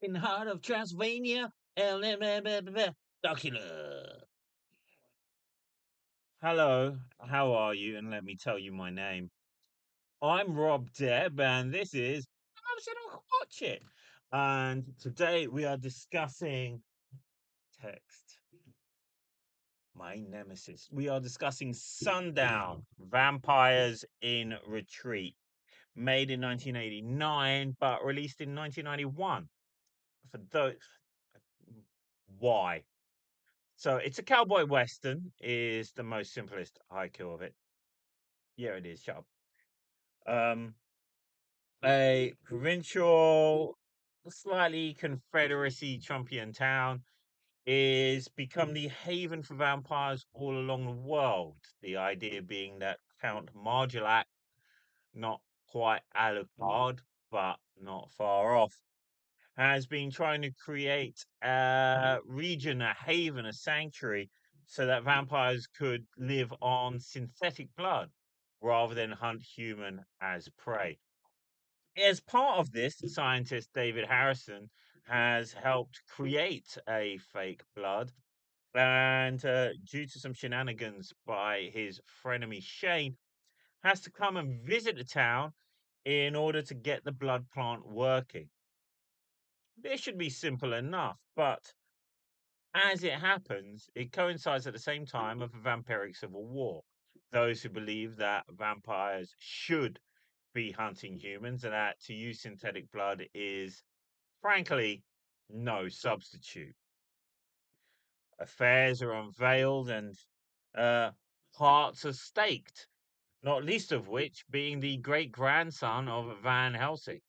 In the heart of Transylvania, Dracula. Hello, how are you? And let me tell you my name. I'm Rob Deb, and this is I'm gonna watch it. And today we are discussing text, my nemesis. We are discussing Sundown, Vampires in Retreat, made in 1989 but released in 1991. For those, why? So it's a cowboy western. Is the most simplest haiku of it. Yeah, it is. Shut up. Um, a provincial, slightly Confederacy Trumpian town is become the haven for vampires all along the world. The idea being that Count Margulac, not quite Alucard, but not far off, has been trying to create a region, a haven, a sanctuary, so that vampires could live on synthetic blood rather than hunt human as prey. As part of this, scientist David Harrison has helped create a fake blood. And due to some shenanigans by his frenemy Shane, has to come and visit the town in order to get the blood plant working. This should be simple enough, but as it happens, it coincides at the same time of a vampiric civil war. Those who believe that vampires should be hunting humans and that to use synthetic blood is, frankly, no substitute. Affairs are unveiled and uh, hearts are staked, not least of which being the great grandson of Van Helsing,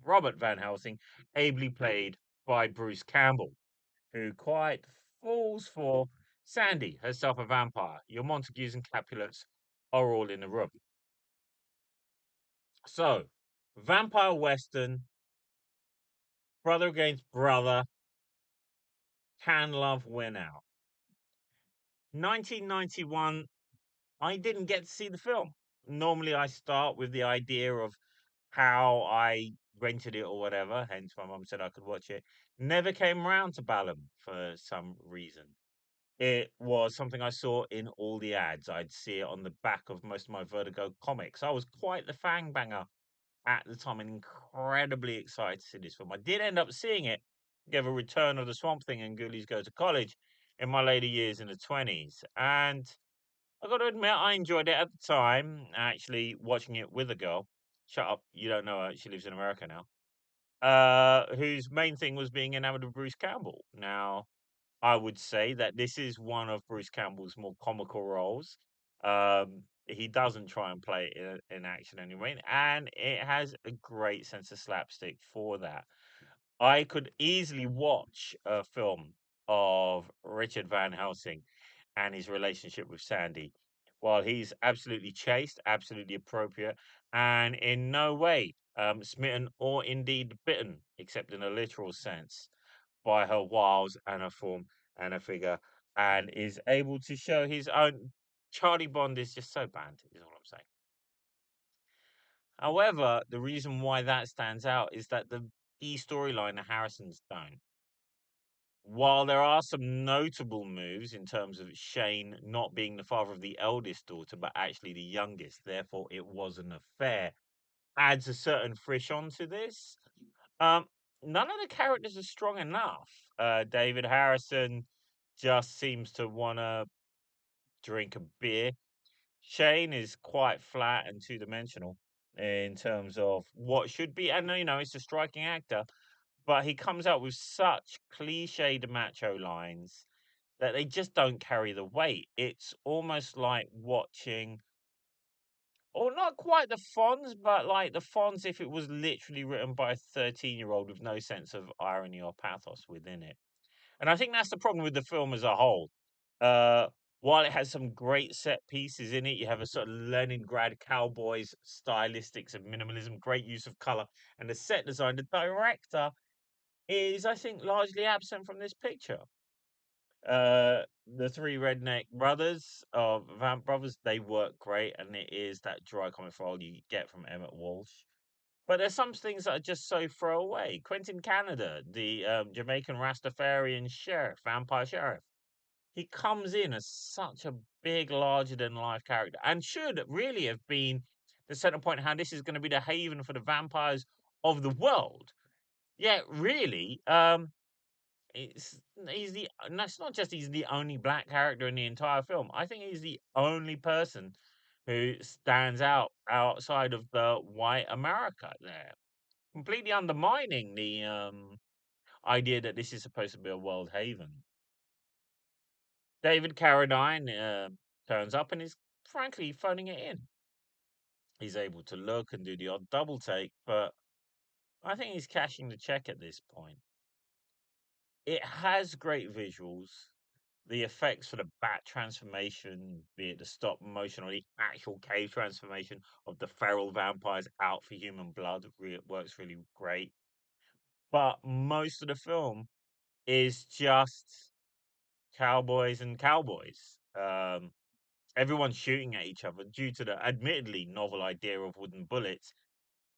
Robert Van Helsing, ably played by Bruce Campbell, who quite falls for Sandy, herself a vampire. Your Montagues and Capulets are all in the room. So, vampire western, brother against brother, can love win out? 1991, I didn't get to see the film. Normally, I start with the idea of how I rented it or whatever. Hence, my mum said I could watch it. Never came around to Ballum for some reason. It was something I saw in all the ads. I'd see it on the back of most of my Vertigo comics. I was quite the fangbanger at the time and incredibly excited to see this film. I did end up seeing it, give a Return of the Swamp Thing and Ghoulies Go to College in my later years in the 20s. And I got to admit, I enjoyed it at the time, actually watching it with a girl. Shut up, you don't know her. She lives in America now. Whose main thing was being enamored of Bruce Campbell. Now, I would say that this is one of Bruce Campbell's more comical roles. He doesn't try and play it in action anyway, and it has a great sense of slapstick for that. I could easily watch a film of Richard Van Helsing and his relationship with Sandy, while he's absolutely chaste, absolutely appropriate, and in no way smitten or indeed bitten, except in a literal sense, by her wiles and her form and her figure, and is able to show his own. Charlie Bond is just so banned, is all I'm saying. However, the reason why that stands out is that the key storyline of Harrison's done. While there are some notable moves in terms of Shane not being the father of the eldest daughter, but actually the youngest, therefore it was an affair, adds a certain frisson to this. Um, None of the characters are strong enough. David Harrison just seems to want to drink a beer. Shane is quite flat and two dimensional in terms of what should be, and it's a striking actor, but he comes out with such cliched macho lines that they just don't carry the weight. It's almost like watching, or not quite the Fonz, but like the Fonz if it was literally written by a 13-year-old with no sense of irony or pathos within it. And I think that's the problem with the film as a whole. Uh, while it has some great set pieces in it, you have a sort of Leningrad cowboys stylistics of minimalism, great use of color, and the set design. The director is, I think, largely absent from this picture. The three redneck brothers of Vamp Brothers, they work great, and it is that dry comic role you get from Emmett Walsh. But there's some things that are just so throwaway. Quentin Canada, the Jamaican Rastafarian sheriff, vampire sheriff, he comes in as such a big, larger than life character and should really have been the center point how this is going to be the haven for the vampires of the world. Yet, really, it's he's the and that's not just he's the only black character in the entire film. I think he's the only person who stands out outside of the white America there, completely undermining the idea that this is supposed to be a world haven. David Carradine turns up and is frankly phoning it in. He's able to look and do the odd double take, but I think he's cashing the check at this point. It has great visuals. The effects for the bat transformation, be it the stop motion or the actual cave transformation of the feral vampires out for human blood, works really great. But most of the film is just cowboys and cowboys. Everyone's shooting at each other due to the admittedly novel idea of wooden bullets,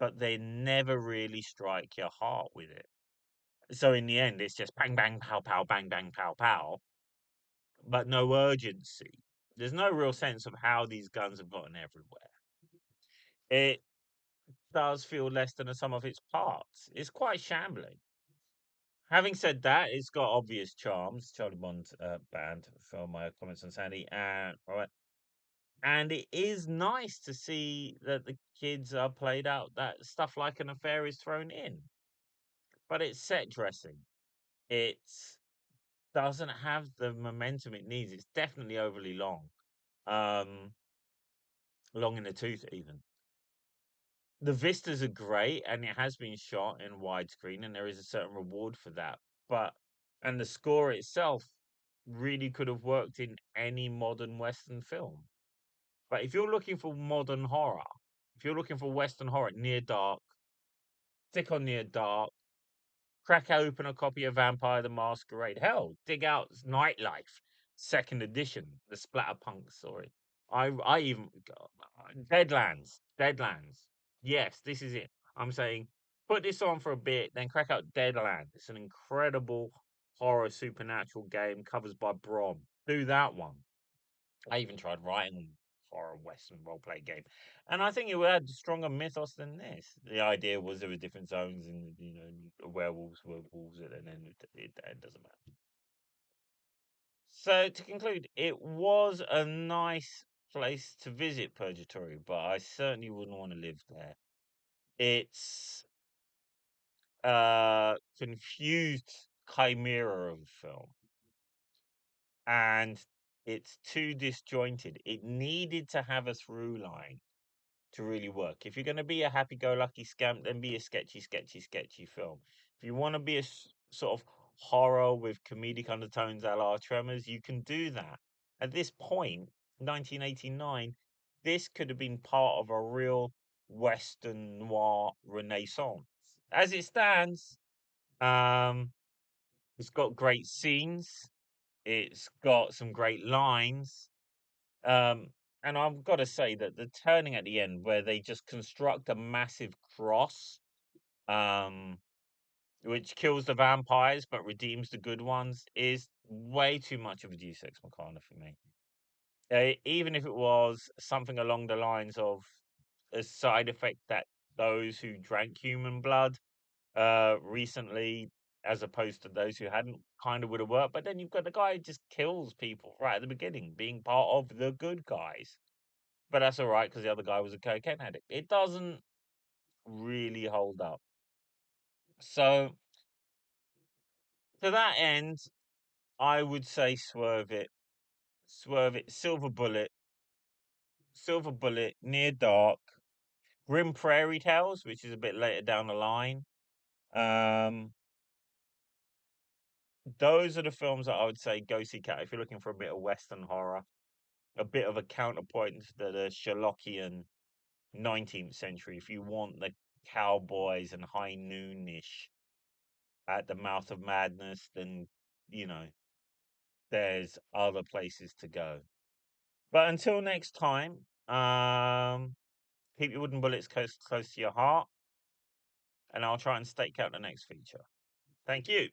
but they never really strike your heart with it. So in the end, it's just bang, bang, pow, pow, bang, bang, pow, pow, but no urgency. There's no real sense of how these guns have gotten everywhere. It does feel less than the sum of its parts. It's quite shambling. Having said that, it's got obvious charms. Charlie Bond band for my comments on Sandy, and right, and it is nice to see that the kids are played out. That stuff like an affair is thrown in, but it's set dressing. It doesn't have the momentum it needs. It's definitely overly long, um, long in the tooth even. The vistas are great, and it has been shot in widescreen, and there is a certain reward for that. But and the score itself really could have worked in any modern Western film. But if you're looking for modern horror, if you're looking for Western horror, Near Dark, stick on Near Dark, crack open a copy of Vampire the Masquerade. Hell, dig out Nightlife, second edition, the splatterpunk story. I even Deadlands. Yes, this is it. I'm saying put this on for a bit, then crack out Deadlands. It's an incredible horror supernatural game covers by Brom. Do that one. I even tried writing for a Western roleplay game, and I think it would add stronger mythos than this. The idea was there were different zones, and werewolves were wolves, and then it doesn't matter. So to conclude, it was a nice place to visit Purgatory, but I certainly wouldn't want to live there. It's confused chimera of a film, and it's too disjointed. It needed to have a through line to really work. If you're going to be a happy-go-lucky scamp, then be a sketchy film. If you want to be a sort of horror with comedic undertones a la Tremors, you can do that. At this point, 1989, this could have been part of a real Western noir renaissance. As it stands, um, it's got great scenes. It's got some great lines. Um, and I've got to say that the turning at the end, where they just construct a massive cross, um, which kills the vampires but redeems the good ones, is way too much of a Deus Ex Machina for me. Even if it was something along the lines of a side effect that those who drank human blood recently, as opposed to those who hadn't, kind of would have worked. But then you've got the guy who just kills people right at the beginning, being part of the good guys. But that's all right because the other guy was a cocaine addict. It doesn't really hold up. So to that end, I would say swerve it, silver bullet, near dark, grim prairie tales, which is a bit later down the line. Um, those are the films that I would say go see cat if you're looking for a bit of Western horror, a bit of a counterpoint to the Sherlockian 19th century. If you want the cowboys and high noonish at the mouth of madness, then you know there's other places to go. But until next time, keep your wooden bullets close to your heart. and I'll try and stake out the next feature. Thank you.